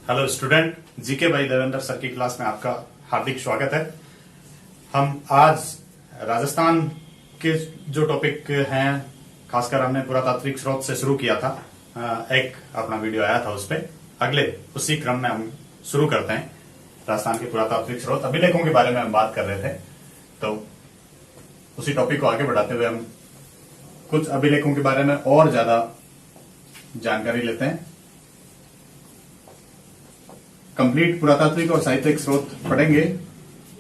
Hello student, GK by Devendra sir की class में आपका हार्दिक स्वागत है। हम आज राजस्थान के जो टॉपिक हैं, खासकर हमने पुरातात्विक स्रोत से शुरू किया था। एक अपना वीडियो आया था उस पर, अगले उसी क्रम में हम शुरू करते हैं। राजस्थान के पुरातात्विक स्रोत अभिलेखों के बारे में हम बात कर रहे थे, तो उसी टॉपिक को आगे बढ़ाते हुए हम कुछ अभिलेखों के बारे में और ज्यादा जानकारी लेते हैं। कंप्लीट पुरातात्विक और साहित्यिक स्रोत पढ़ेंगे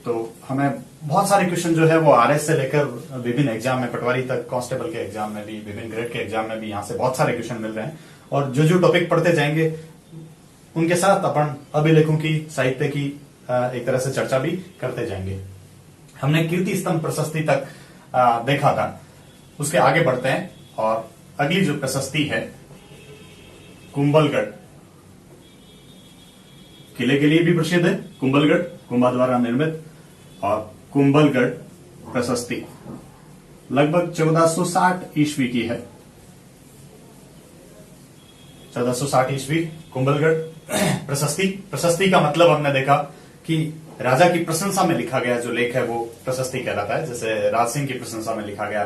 तो हमें बहुत सारे क्वेश्चन जो है वो आरएस से लेकर विभिन्न एग्जाम में, पटवारी तक, कांस्टेबल के एग्जाम में भी, विभिन्न ग्रेड के एग्जाम में भी यहां से बहुत सारे क्वेश्चन मिल रहे हैं। और जो जो टॉपिक पढ़ते जाएंगे उनके साथ अपन अभिलेखों की, साहित्य की एक तरह से चर्चा भी करते जाएंगे। हमने कीर्ति स्तंभ प्रशस्ति तक देखा था, उसके आगे बढ़ते हैं और अगली जो प्रशस्ति है कुंभलगढ़, किले के लिए भी प्रसिद्ध है कुंभलगढ़, कुंभा द्वारा निर्मित। और कुंभलगढ़ प्रशस्ति लगभग 1460 ईस्वी की है। 1460 ईस्वी कुंभलगढ़ प्रशस्ति का मतलब हमने देखा कि राजा की प्रशंसा में लिखा गया जो लेख है वो प्रशस्ति कहलाता है। जैसे राज सिंह की प्रशंसा में लिखा गया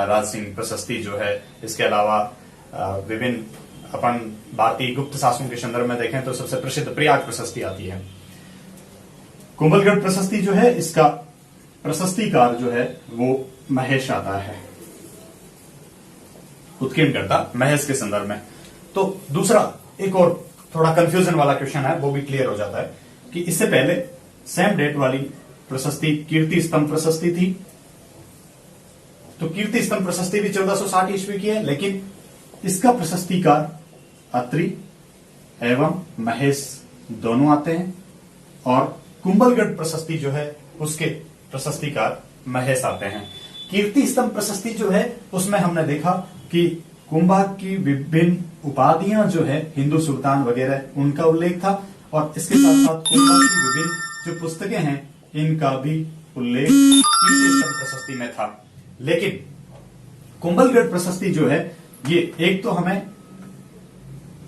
राज सिंह प्रशस्ति जो है। इसके अलावा विभिन्न अपन भारतीय गुप्त शासनों के संदर्भ में देखें तो सबसे प्रसिद्ध प्रयाग प्रशस्ति आती है। कुंभलगढ़ प्रशस्ति जो है, इसका प्रशस्तिकार जो है वो महेश आता है, उत्कीर्णकर्ता महेश के संदर्भ में। तो दूसरा एक और थोड़ा कंफ्यूजन वाला क्वेश्चन है, वो भी क्लियर हो जाता है कि इससे पहले सेम डेट वाली प्रशस्ति कीर्ति स्तंभ प्रशस्ति थी। तो कीर्ति स्तंभ प्रशस्ति भी 1460 ईस्वी की है, लेकिन इसका प्रशस्तिकार अत्रि एवं महेश दोनों आते हैं। और कुंभलगढ़ प्रशस्ति जो है उसके प्रशस्तिकार महेश आते हैं। कीर्ति स्तंभ प्रशस्ति जो है उसमें हमने देखा कि कुंभा की विभिन्न उपाधियां जो है, हिंदू सुल्तान वगैरह, उनका उल्लेख था। और इसके साथ साथ कुंभा की विभिन्न जो पुस्तकें हैं इनका भी उल्लेख कीर्ति स्तंभ प्रशस्ति में था। लेकिन कुंभलगढ़ प्रशस्ति जो है ये एक तो हमें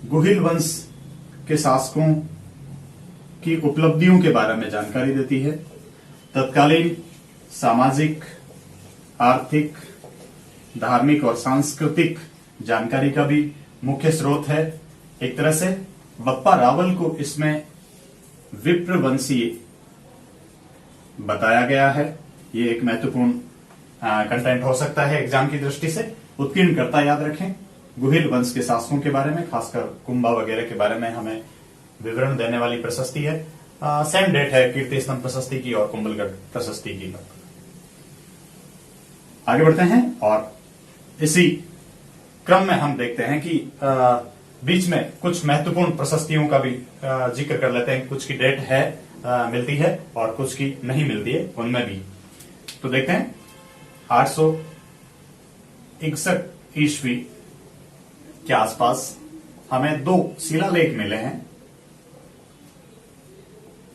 गुहिल वंश के शासकों की उपलब्धियों के बारे में जानकारी देती है, तत्कालीन सामाजिक, आर्थिक, धार्मिक और सांस्कृतिक जानकारी का भी मुख्य स्रोत है। एक तरह से बप्पा रावल को इसमें विप्रवंशीय बताया गया है। ये एक महत्वपूर्ण कंटेंट हो सकता है एग्जाम की दृष्टि से। उत्कीर्णकर्ता याद रखें, गुहिल वंश के शासकों के बारे में, खासकर कुंभा वगैरह के बारे में हमें विवरण देने वाली प्रशस्ति है। सेम डेट है कीर्ति स्तंभ प्रशस्ति की और कुंभलगढ़ प्रशस्ति की। आगे बढ़ते हैं और इसी क्रम में हम देखते हैं कि बीच में कुछ महत्वपूर्ण प्रशस्तियों का भी जिक्र कर लेते हैं। कुछ की डेट है मिलती है और कुछ की नहीं मिलती है, उनमें भी तो देखते हैं। 861 ईस्वी के आसपास हमें 2 शिलालेख मिले हैं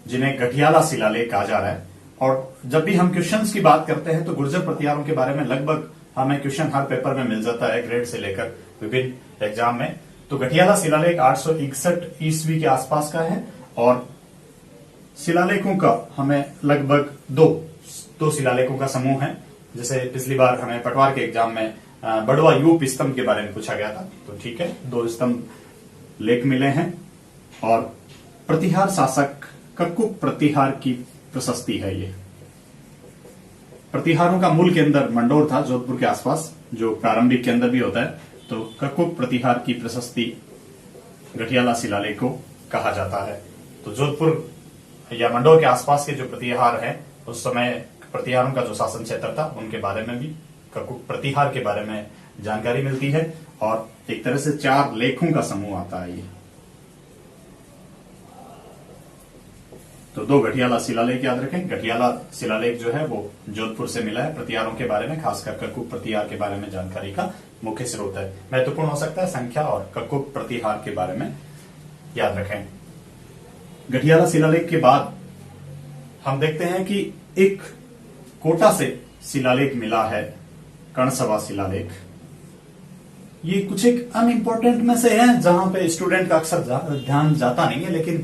जिन्हें गठियाला शिलालेख कहा जा रहा है। और जब भी हम क्वेश्चंस की बात करते हैं तो गुर्जर प्रतिहारों के बारे में लगभग हमें क्वेश्चन हर पेपर में मिल जाता है, ग्रेड से लेकर विभिन्न एग्जाम में। तो गठियाला शिलालेख 861 ईस्वी के आसपास का है। और शिलालेखों का हमें लगभग दो शिलालेखों का समूह है। जैसे पिछली बार हमें पटवार के एग्जाम में बड़वा यूप स्तंभ के बारे में पूछा गया था, तो ठीक है, 2 स्तंभ लेख मिले हैं। और प्रतिहार शासक कक्कुक प्रतिहार की प्रशस्ति है। ये प्रतिहारों का मूल केंद्र मंडोर था, जोधपुर के आसपास, जो प्रारंभिक केंद्र भी होता है। तो कक्कुक प्रतिहार की प्रशस्ति गठियाला शिलालेख को कहा जाता है। तो जोधपुर या मंडोर के आसपास के जो प्रतिहार है, उस समय प्रतिहारों का जो शासन क्षेत्र था उनके बारे में भी, कक्कुक प्रतिहार के बारे में जानकारी मिलती है। और एक तरह से 4 लेखों का समूह आता है ये। तो 2 गठियाला शिलालेख याद रखें। गठियाला शिलालेख जो है वो जोधपुर से मिला है, प्रतिहारों के बारे में, खासकर कक्कुक प्रतिहार के बारे में जानकारी का मुख्य स्रोत है। महत्वपूर्ण हो सकता है संख्या और कक्कुक प्रतिहार के बारे में याद रखें। गठियाला शिलालेख के बाद हम देखते हैं कि एक कोटा से शिलालेख मिला है, कर्णसभा शिलालेख। ये कुछ एक अनइम्पोर्टेंट में से है जहां पे स्टूडेंट का अक्सर ध्यान जाता नहीं है, लेकिन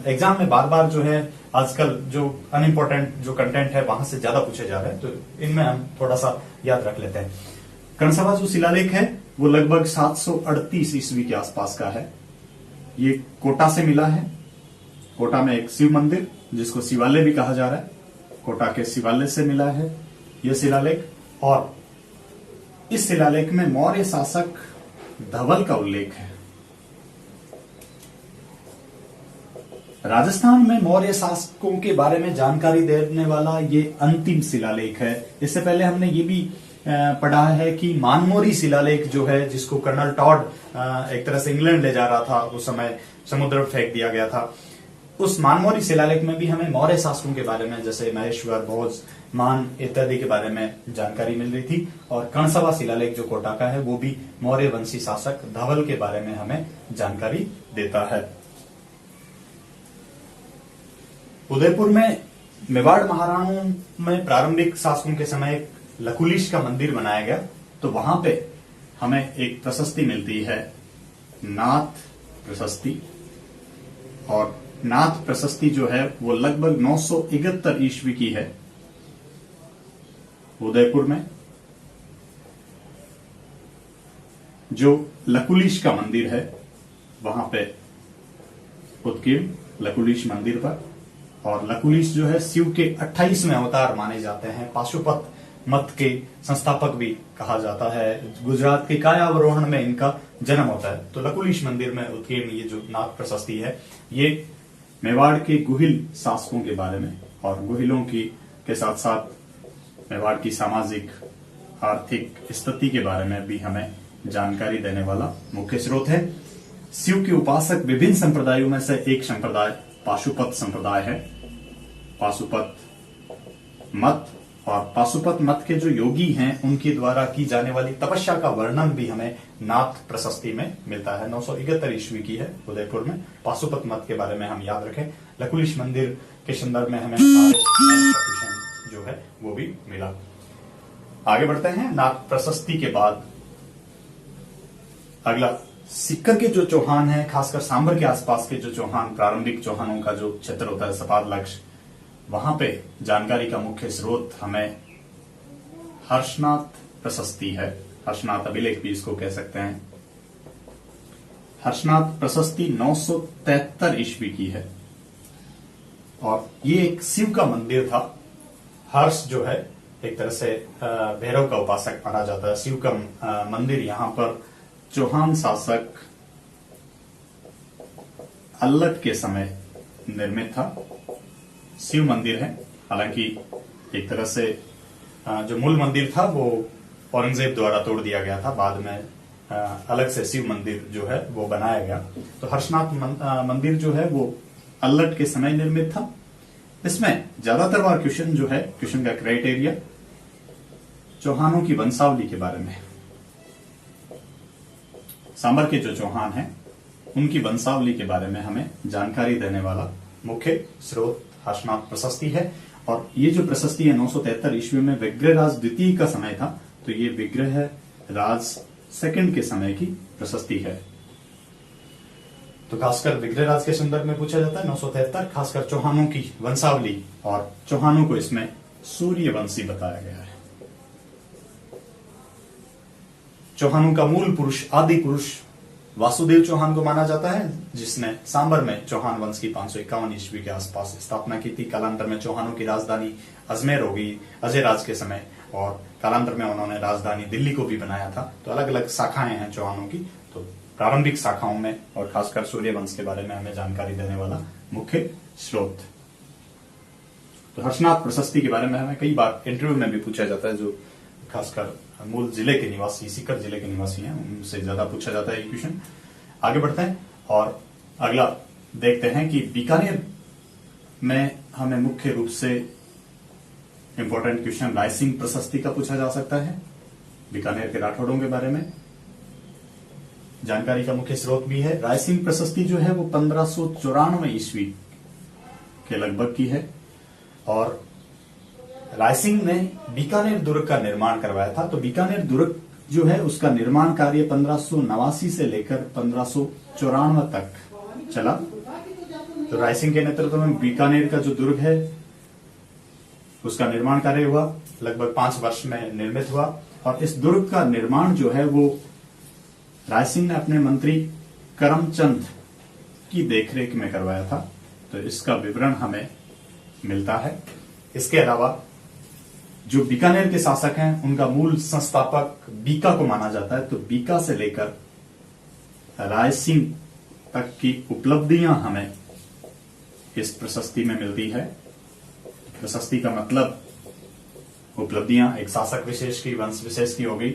एग्जाम में बार बार जो है आजकल जो अनइम्पोर्टेंट जो कंटेंट है वहां से ज्यादा पूछे जा रहे हैं, तो इनमें हम थोड़ा सा याद रख लेते हैं। कर्णसभा जो शिलालेख है वो लगभग 738 ईस्वी के आसपास का है। ये कोटा से मिला है। कोटा में एक शिव मंदिर जिसको शिवालय भी कहा जा रहा है, कोटा के शिवालय से मिला है यह शिलालेख। और इस शिलालेख में मौर्य शासक धवल का उल्लेख है। राजस्थान में मौर्य शासकों के बारे में जानकारी देने वाला ये अंतिम शिलालेख है। इससे पहले हमने ये भी पढ़ा है कि मानमोरी शिलालेख जो है, जिसको कर्नल टॉड एक तरह से इंग्लैंड ले जा रहा था, उस समय समुद्र में फेंक दिया गया था। उस मानमोरी शिलालेख में भी हमें मौर्य शासकों के बारे में, जैसे महेश्वर, भोज, मान इत्यादि के बारे में जानकारी मिल रही थी। और कर्णसभा शिलालेख जो कोटा का है वो भी मौर्य वंशी शासक धवल के बारे में हमें जानकारी देता है। उदयपुर में मेवाड़ महाराणों में प्रारंभिक शासकों के समय एक लकुलिश का मंदिर बनाया गया, तो वहां पे हमें एक प्रशस्ति मिलती है, नाथ प्रशस्ति। और नाथ प्रशस्ति जो है वो लगभग 971 ईस्वी की है। उदयपुर में जो लकुलिश का मंदिर है वहां पे उत्कीर्ण लकुलिश मंदिर पर। और लकुलिश जो है शिव के 28वें अवतार माने जाते हैं। पाशुपत मत के संस्थापक भी कहा जाता है। गुजरात के कायावरोहण में इनका जन्म होता है। तो लकुलिश मंदिर में उत्कीर्ण ये जो नाथ प्रशस्ति है, ये मेवाड़ के गुहिल शासकों के बारे में और गुहिलों की के साथ साथ मेवाड़ की सामाजिक आर्थिक स्थिति के बारे में भी हमें जानकारी देने वाला मुख्य स्रोत है। शिव के उपासक विभिन्न संप्रदायों में से एक संप्रदाय पाशुपत संप्रदाय है। पाशुपत मत और पाशुपत मत के जो योगी हैं उनके द्वारा की जाने वाली तपस्या का वर्णन भी हमें नाथ प्रशस्ति में मिलता है। 971 ईस्वी की है उदयपुर में। पाशुपत मत के बारे में हम याद रखें। लकुलिश मंदिर के संदर्भ में हमें जो है वो भी मिला। आगे बढ़ते हैं। नाथ प्रशस्ति के बाद अगला सिक्कर के जो चौहान है, खासकर सांबर के आसपास के जो चौहान, प्रारंभिक चौहानों का जो क्षेत्र होता है सपाद लक्ष्य, वहां पे जानकारी का मुख्य स्रोत हमें हर्षनाथ प्रशस्ति है। हर्षनाथ अभिलेख भी इसको कह सकते हैं। हर्षनाथ प्रशस्ति 973 ईस्वी की है और ये एक शिव का मंदिर था। हर्ष जो है एक तरह से भैरव का उपासक माना जाता है। शिव का मंदिर यहां पर चौहान शासक अल्लट के समय निर्मित था। शिव मंदिर है, हालांकि एक तरह से जो मूल मंदिर था वो औरंगजेब द्वारा तोड़ दिया गया था। बाद में अलग से शिव मंदिर जो है वो बनाया गया। तो हर्षनाथ मंदिर जो है वो अल्लट के समय निर्मित था। इसमें ज्यादातर बार क्वेश्चन जो है, क्वेश्चन का क्राइटेरिया चौहानों की वंशावली के बारे में। सांबर के जो चौहान हैं उनकी वंशावली के बारे में हमें जानकारी देने वाला मुख्य स्रोत हर्षनाथ प्रशस्ति है। और ये जो प्रशस्ति है 973 ईस्वी में विग्रहराज द्वितीय का समय था, तो ये विग्रह राज सेकंड के समय की प्रशस्ति है। तो खासकर विग्रहराज के संदर्भ में पूछा जाता है 973, खासकर चौहानों की वंशावली, और चौहानों को इसमें सूर्यवंशी बताया गया है। चौहानों का मूल पुरुष, आदि पुरुष वासुदेव चौहान को माना जाता है, जिसने सांबर में चौहान वंश की 551 ईस्वी के आसपास स्थापना की थी। कालांतर में चौहानों की राजधानी अजमेर हो गई अजय राज के समय, और कालांतर में उन्होंने राजधानी दिल्ली को भी बनाया था। तो अलग अलग शाखाएं हैं चौहानों की। तो प्रारंभिक शाखाओं में और खासकर सूर्यवंश के बारे में हमें जानकारी देने वाला मुख्य स्रोत। तो हर्षनाथ प्रशस्ति के बारे में हमें कई बार इंटरव्यू में भी पूछा जाता है। जो खासकर मूल जिले के निवासी, सीकर जिले के निवासी हैं, उनसे ज्यादा पूछा जाता है ये क्वेश्चन। आगे बढ़ते हैं और अगला देखते हैं कि बीकानेर में हमें मुख्य रूप से इंपॉर्टेंट क्वेश्चन रायसिंह प्रशस्ति का पूछा जा सकता है। बीकानेर के राठौड़ों के बारे में जानकारी का मुख्य स्रोत भी है। रायसिंह प्रशस्ति जो है वो 1594 ईस्वी के लगभग की है और रायसिंह ने बीकानेर दुर्ग का निर्माण करवाया था। तो बीकानेर दुर्ग जो है उसका निर्माण कार्य 1589 से लेकर 1594 तक चला। तो रायसिंह के नेतृत्व में बीकानेर का जो दुर्ग है उसका निर्माण कार्य हुआ, लगभग 5 वर्ष में निर्मित हुआ। और इस दुर्ग का निर्माण जो है वो रायसिंह ने अपने मंत्री करमचंद की देखरेख में करवाया था। तो इसका विवरण हमें मिलता है। इसके अलावा जो बीकानेर के शासक हैं उनका मूल संस्थापक बीका को माना जाता है। तो बीका से लेकर रायसिंह तक की उपलब्धियां हमें इस प्रशस्ति में मिलती है। प्रशस्ति का मतलब उपलब्धियां एक शासक विशेष की, वंश विशेष की हो गई।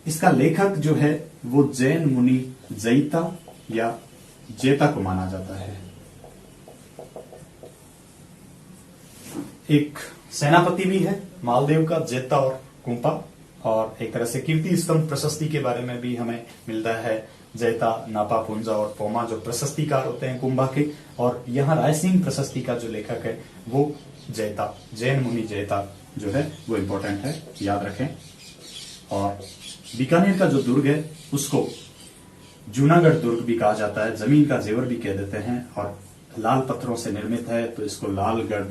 इसका लेखक जो है वो जैन मुनि जैता या जेता को माना जाता है। एक सेनापति भी है मालदेव का, जेता और कुंपा। और एक तरह से कीर्ति स्तंभ प्रशस्ति के बारे में भी हमें मिलता है। जैता, नापा, पुंजा और पोमा जो प्रशस्तिकार होते हैं कुंभा के। और यहाँ रायसिंह प्रशस्ति का जो लेखक है वो जैता, जैन मुनि जैता जो है वो इंपॉर्टेंट है, याद रखें। और बीकानेर का जो दुर्ग है उसको जूनागढ़ दुर्ग भी कहा जाता है, जमीन का जेवर भी कह देते हैं। और लाल पत्थरों से निर्मित है तो इसको लालगढ़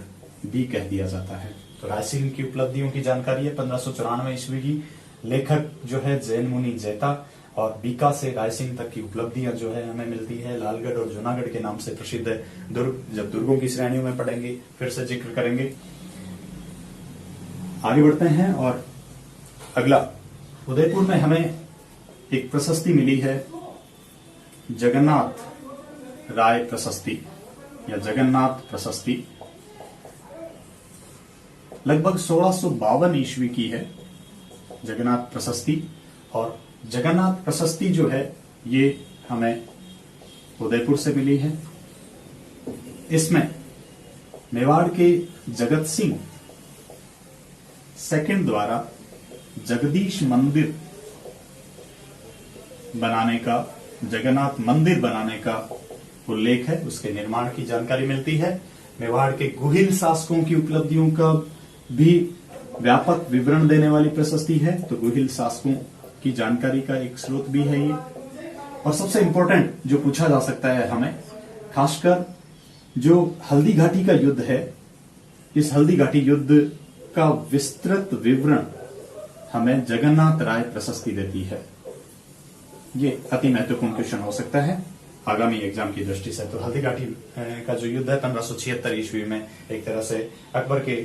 भी कह दिया जाता है। तो रायसिंह की उपलब्धियों की जानकारी है 1594 ईस्वी की। लेखक जो है जैन मुनि जैता। और बीका से रायसिंह तक की उपलब्धियां जो है हमें मिलती है लालगढ़ और जूनागढ़ के नाम से प्रसिद्ध है दुर्ग। जब दुर्गों की श्रेणियों में पढ़ेंगे फिर से जिक्र करेंगे। आगे बढ़ते हैं और अगला उदयपुर में हमें एक प्रशस्ति मिली है जगन्नाथ राय प्रशस्ति या जगन्नाथ प्रशस्ति। लगभग 1652 ईस्वी की है जगन्नाथ प्रशस्ति। और जगन्नाथ प्रशस्ति जो है ये हमें उदयपुर से मिली है। इसमें मेवाड़ के जगत सिंह सेकंड द्वारा जगदीश मंदिर बनाने का, जगन्नाथ मंदिर बनाने का उल्लेख है, उसके निर्माण की जानकारी मिलती है। मेवाड़ के गुहिल शासकों की उपलब्धियों का भी व्यापक विवरण देने वाली प्रशस्ति है। तो गुहिल शासकों की जानकारी का एक स्रोत भी है ये। और सबसे इंपॉर्टेंट जो पूछा जा सकता है हमें, खासकर जो हल्दी घाटी का युद्ध है, इस हल्दी घाटी युद्ध का विस्तृत विवरण हमें जगन्नाथ राय प्रशस्ति देती है। ये अति महत्वपूर्ण क्वेश्चन हो सकता है आगामी एग्जाम की दृष्टि से। तो हल्दी घाटी का जो युद्ध है 1576 ईस्वी में एक तरह से अकबर के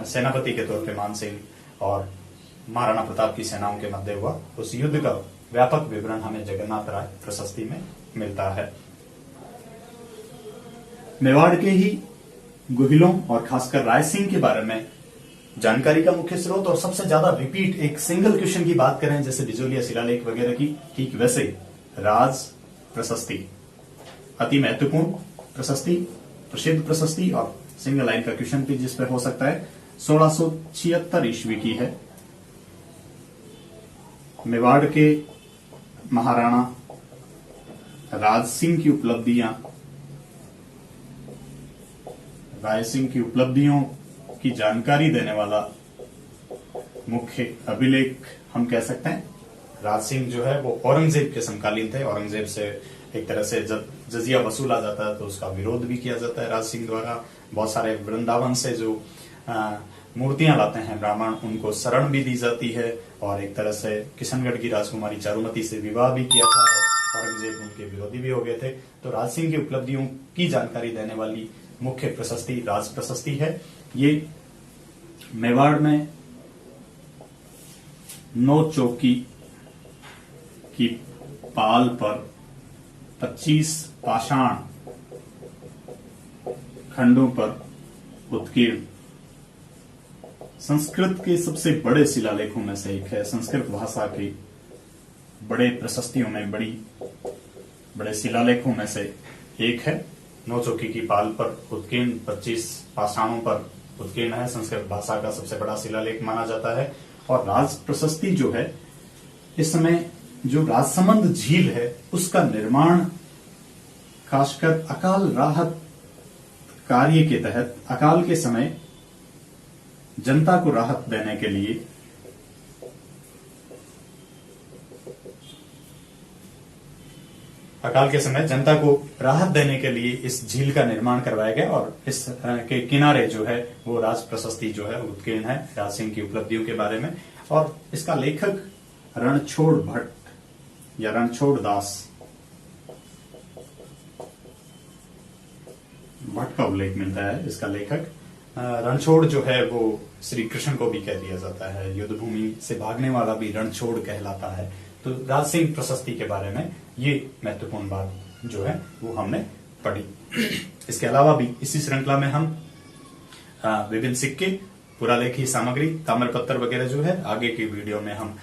सेनापति के तौर पे मान सिंह और महाराणा प्रताप की सेनाओं के मध्य हुआ। उस युद्ध का व्यापक विवरण हमें जगन्नाथ राय प्रशस्ति में मिलता है। मेवाड़ के ही गुहिलों और खासकर रायसिंह के बारे में जानकारी का मुख्य स्रोत और सबसे ज्यादा रिपीट एक सिंगल क्वेश्चन की बात करें जैसे बिजोलिया शिलालेख वगैरह की, ठीक वैसे राज प्रशस्ति अति महत्वपूर्ण प्रशस्ति, प्रसिद्ध प्रशस्ति और सिंगल लाइन का क्वेश्चन भी जिस पर हो सकता है। 1676 ईस्वी की है। मेवाड़ के महाराणा राज सिंह की उपलब्धियां, राय सिंह की उपलब्धियों की जानकारी देने वाला मुख्य अभिलेख हम कह सकते हैं। राज सिंह जो है वो औरंगजेब के समकालीन थे। औरंगजेब से एक तरह से जब जजिया वसूला जाता है तो उसका विरोध भी किया जाता है राज सिंह द्वारा। बहुत सारे वृंदावन से जो मूर्तियां लाते हैं ब्राह्मण, उनको शरण भी दी जाती है। और एक तरह से किशनगढ़ की राजकुमारी चारुमती से विवाह भी किया था और औरंगजेब उनके विरोधी भी हो गए थे। तो राज सिंह की उपलब्धियों की जानकारी देने वाली मुख्य प्रशस्ति राज प्रशस्ति है। ये मेवाड़ में 9 चौकी की पाल पर 25 पाषाण खंडों पर उत्कीर्ण संस्कृत के सबसे बड़े शिलालेखों में से एक है। संस्कृत भाषा की बड़े प्रशस्तियों में बड़े शिलालेखों में से एक है। 9 चौकी की पाल पर उत्कीर्ण 25 पाषाणों पर उत्कीर्ण है। संस्कृत भाषा का सबसे बड़ा शिलालेख माना जाता है। और राज प्रशस्ति जो है, इस समय जो राजसमंद झील है उसका निर्माण खासकर अकाल राहत कार्य के तहत अकाल के समय जनता को राहत देने के लिए अकाल के समय जनता को राहत देने के लिए इस झील का निर्माण करवाया गया और इस के किनारे जो है वो राज प्रशस्ति जो है उत्कीर्ण है राज सिंह की उपलब्धियों के बारे में। और इसका लेखक रणछोड़ भट्ट या रणछोड़ दास भट्ट का उल्लेख मिलता है। इसका लेखक रणछोड़ जो है वो श्री कृष्ण को भी कह दिया जाता है, युद्ध भूमि से भागने वाला भी रणछोड़ कहलाता है। तो राज सिंह प्रशस्ति के बारे में ये महत्वपूर्ण बात जो है वो हमने पढ़ी। इसके अलावा भी इसी श्रृंखला में हम विभिन्न सिक्के, पुरालेखी सामग्री, ताम्रपत्र वगैरह जो है आगे की वीडियो में हम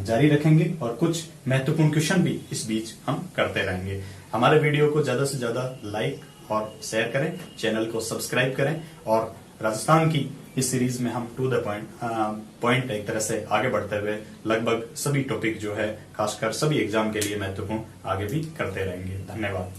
जारी रखेंगे और कुछ महत्वपूर्ण क्वेश्चन भी इस बीच हम करते रहेंगे। हमारे वीडियो को ज्यादा से ज्यादा लाइक और शेयर करें, चैनल को सब्सक्राइब करें और राजस्थान की इस सीरीज में हम टू द पॉइंट एक तरह से आगे बढ़ते हुए लगभग सभी टॉपिक जो है खासकर सभी एग्जाम के लिए महत्वपूर्ण आगे भी करते रहेंगे। धन्यवाद।